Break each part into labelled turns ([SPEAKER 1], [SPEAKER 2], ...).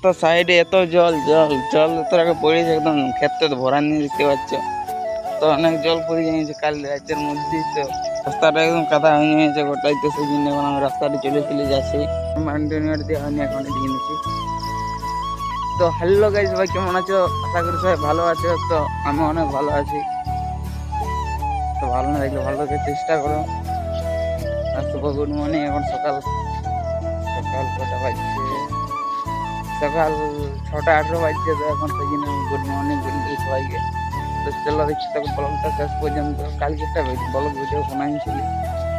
[SPEAKER 1] রাস্তার সাইডে এত জল জল জল তোরাকে পড়েছে একদম ক্ষেত্রে ভরা নিয়ে দেখতে পাচ্ছ। তো অনেক জল পড়ে গিয়েছে কাল রাতের মধ্যেই। তো রাস্তাটা একদম কাদা হয়ে গেছে গোটাই। তো সেই জন্য এখন আমি রাস্তাটা চলে যাচ্ছি। মাউন্টেনিয়ার দিয়ে হয়নি এখন এদিকে নিচ্ছি। তো হ্যালো গাইস, সবাই কেমন আছো? আশা করি সবাই ভালো আছে। তো আমি অনেক ভালো আছি। তো ভালো না থাকলে ভালো থাকার চেষ্টা করো। আর শুভ গুড মর্নিং। এখন সকাল সকাল কটা বাজছে? সকাল 6:18 বাজছে। তো এখন সেই জন্য গুড মর্নিং বলি সবাইকে। তো চলো দেখছি তখন ব্লগটা শেষ পর্যন্ত। কালকে একটা ব্লগ ভিডিও বানাইছিলি,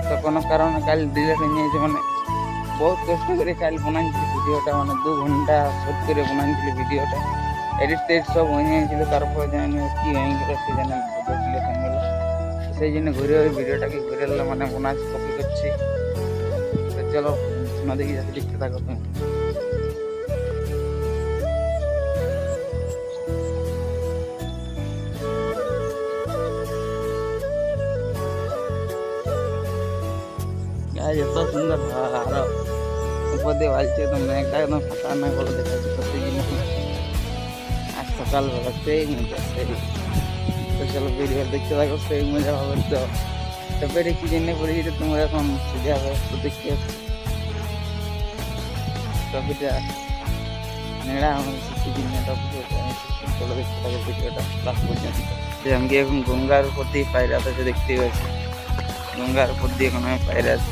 [SPEAKER 1] তো কোনো কারণে কাল ডিলেট হয়ে গিয়েছে। মানে বহুত কষ্ট করে কাল বানাইছিলি ভিডিওটা, মানে 2 ঘন্টা শুট করে বানাইছিলি ভিডিওটা। এডিট টেডিট সব হয়ে গিয়েছিল, তারপরে জানি কি হয়ে গেল সে জানে ভিডিও ডিলেট হয়ে গেল। সেই জন্য ঘুরে ওই ভিডিওটাকে ঘুরে এলো, মানে বানাচ্ছি, কপি করছি। তো চলো নদীকে যাতে দেখতে থাকো তুমি। গাছ এত সুন্দর আরো উপর দিয়ে বাজছে, তো মেঘটা একদম ফাঁকা না করে দেখাচ্ছে। তো সেই জন্য আজ সকালবেলা সেই মজা সেই। তো চলো ভিডিও দেখতে থাকো, সেই মজা হবে। তো তারপরে কি জন্য পড়ে যেতে তোমরা এখন সুবিধা হবে। তো দেখতে টপিটা নেড়া আমার নেটা চলো দেখতে থাকো ভিডিওটা লাস্ট পর্যন্ত। আমি এখন গঙ্গার উপর দিয়ে পায়রা আছে, দেখতেই পাচ্ছি। গঙ্গার উপর দিয়ে এখন আমি পায়রা আছি।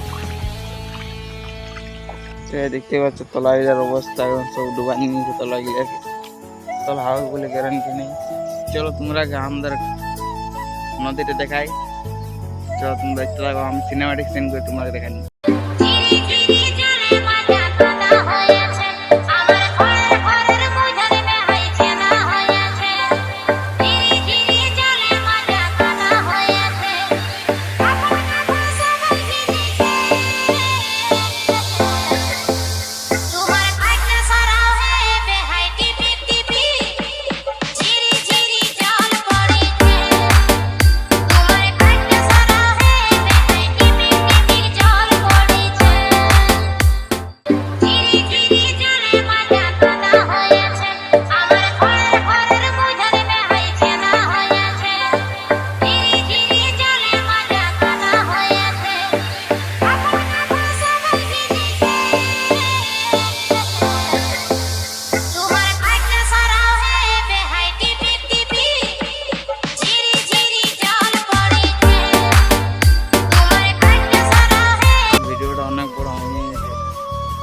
[SPEAKER 1] দেখতে পাচ্ছ তলাগিলার অবস্থা এখন সব ডুবা নিয়েছে। তলাগিলাকে তলা হবে বলে গ্যারান্টি নেই। চলো তোমরা আমাদের নদীটা দেখাই। চলো তোমরা দেখতে থাকো, আমি সিনেমাটিক সিন করে তোমাকে দেখাই।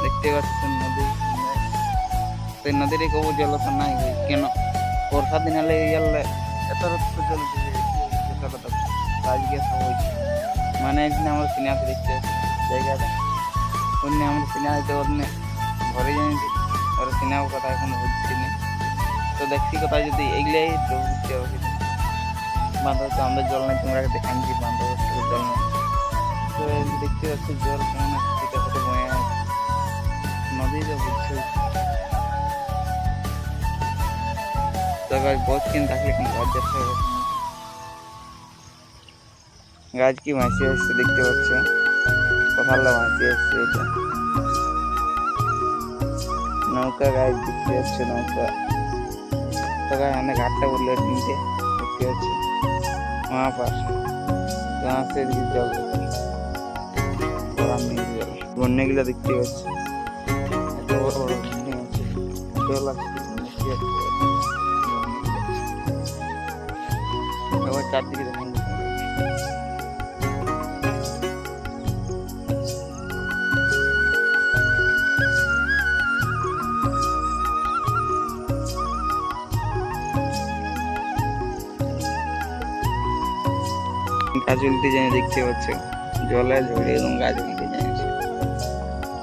[SPEAKER 1] দেখতে পাচ্ছেন নদী। তো নদীর কবু জল তো নাই কেন? বর্ষা দিন হলে গেলে এত জল আজকে সব হয়েছে। মানে এখানে আমরা সিনেমাতে দেখতে জায়গাটা অন্য আমরা সিনেমাতে অন্য ঘরে জানিয়েছি। ওরা সিনেমার কথা এখন হচ্ছে না। তো দেখছি কথা যদি এগুলাই বুঝতে হবে। বান্ধব তো আমাদের জল নেই, তোমরা দেখাচ্ছি বান্ধব জল নেই। তো দেখতে পাচ্ছি জল কেমন আছে, সেটা সাথে বয়ে আছে নদীতে বুঝছে। তো গাছ বহুত কিন থাকলে কিন্তু গাছ যাচ্ছে হবে। গাছ কি ভাসি আসছে দেখতে পাচ্ছ, কোথাও ভাসি আসছে। এটা নৌকা গাছ দেখতে পাচ্ছ, নৌকা। তো গাছ অনেক ঘাটটা বললে নিচে দেখতে পাচ্ছি মহাপাশ। জল বন্যাগুলো দেখতে পাচ্ছি, এত বড় বড় বন্যা আছে। জল আসছে চারদিকে দেখুন। গাছ উল্টে যায় দেখতে পাচ্ছ, জলে ঝরে এবং গাছ উল্টে যায়।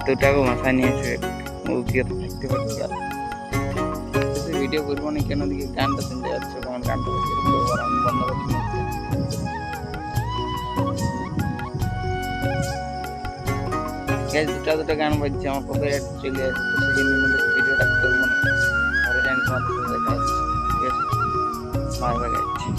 [SPEAKER 1] তোটাকে মাথায় নিয়েছে ওকে তো দেখতে পাচ্ছি। ভিডিও করবো না কেন, দিকে গানটা শুনতে যাচ্ছ, আমার গানটা বন্ধ করছি। দুটা গান বাজছে, আমার কপিরাইট চলে আসছে। তো সেই জন্য ভিডিওটা করবো না, ঘরে যাই তোমাদের সাথে দেখা যাচ্ছে। ঠিক আছে, বাই বাই যাচ্ছি।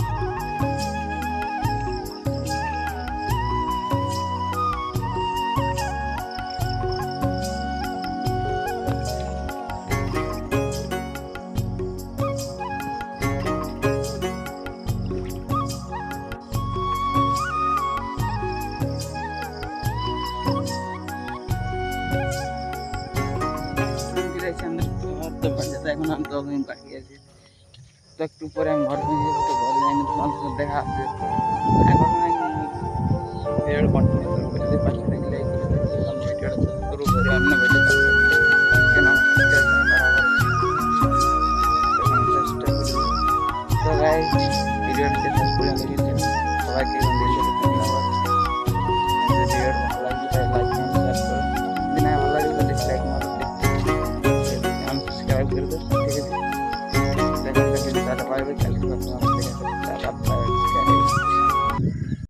[SPEAKER 1] তো যেতে এখন আমি 10 দিন বাকি আছে। তো একটু পরে আমি ঘর পৌঁছে যাবো, তো ঘরে যাইনি তোমাদের সাথে দেখা আছে। এখন আমি ভিডিওটা কন্টিনিউ করবো, যদি পাশে থাকলে